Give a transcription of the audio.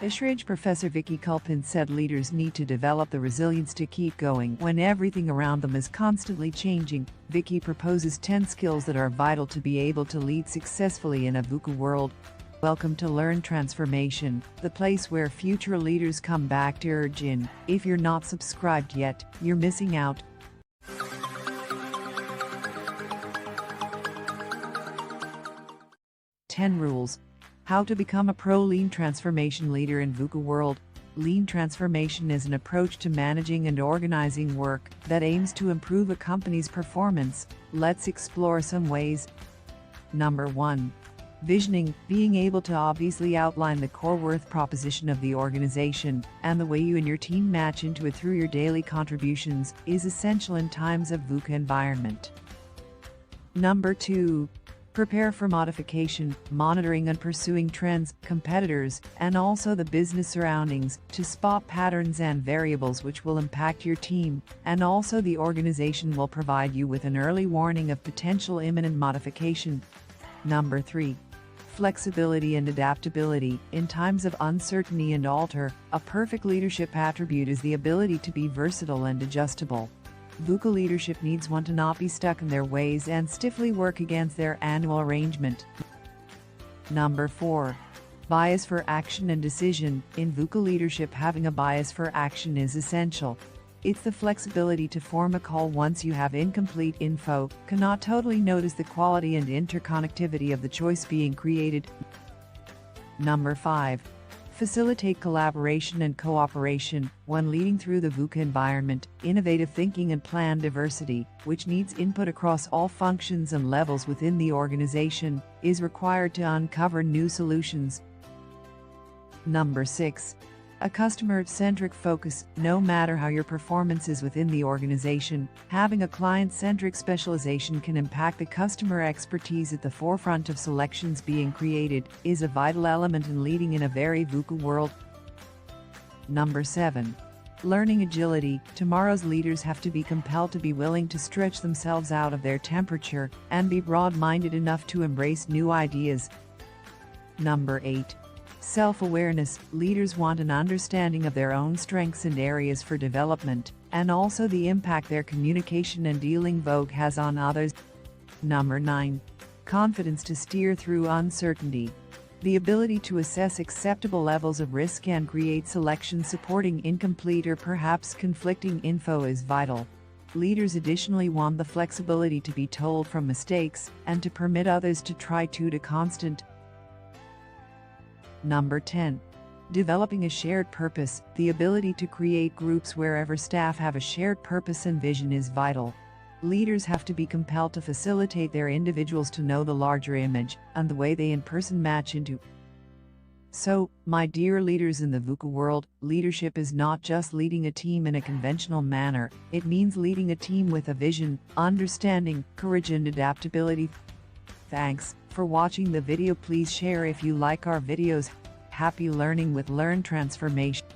𝐂𝐸𝐸 Professor 𝐬𝐞𝐚𝐫𝐜 said leaders need to develop the resilience to keep going when everything around them is constantly changing. 𝐬𝐞𝐚𝐫𝐜 proposes 10 skills that are vital to be able to lead successfully in a VUCA world. Welcome to Learn Transformation, the place where future leaders come back to 𝐸𝐸𝐸. If you're not subscribed yet, you're missing out. Ten rules. How to become a pro lean transformation leader in VUCA world. Lean transformation is an approach to managing and organizing work that aims to improve a company's performance. Let's explore some ways. Number 1. Visioning, being able to obviously outline the core worth proposition of the organization and the way you and your team match into it through your daily contributions is essential in times of VUCA environment. Number 2. Prepare for modification, monitoring and pursuing trends, competitors, and also the business surroundings to spot patterns and variables which will impact your team, and also the organization will provide you with an early warning of potential imminent modification. Number 3. Flexibility and adaptability. In times of uncertainty and alter, a perfect leadership attribute is the ability to be versatile and adjustable. VUCA leadership needs one to not be stuck in their ways and stiffly work against their annual arrangement. Number 4. Bias for action and decision. In VUCA leadership, having a bias for action is essential. It's the flexibility to form a call once you have incomplete info, cannot totally notice the quality and interconnectivity of the choice being created. Number 5. Facilitate collaboration and cooperation. When leading through the VUCA environment, innovative thinking and plan diversity, which needs input across all functions and levels within the organization, is required to uncover new solutions. Number 6. A customer-centric focus. No matter how your performance is within the organization, having a client-centric specialization can impact the customer expertise at the forefront of selections being created, is a vital element in leading in a very VUCA world. Number 7. Learning agility. Tomorrow's leaders have to be compelled to be willing to stretch themselves out of their temperature and be broad-minded enough to embrace new ideas. Number 8. Self-awareness. Leaders want an understanding of their own strengths and areas for development, and also the impact their communication and dealing VUCA has on others. Number 9. Confidence to steer through uncertainty. The ability to assess acceptable levels of risk and create selections supporting incomplete or perhaps conflicting info is vital. Leaders additionally want the flexibility to be told from mistakes and to permit others to try to constant. Number 10. Developing a shared purpose. The ability to create groups wherever staff have a shared purpose and vision is vital. Leaders have to be compelled to facilitate their individuals to know the larger image and the way they in person match into. So, my dear leaders in the VUCA world, leadership is not just leading a team in a conventional manner, it means leading a team with a vision, understanding, courage and adaptability. Thanks for watching the video. Please share if you like our videos. Happy learning with Learn Transformation.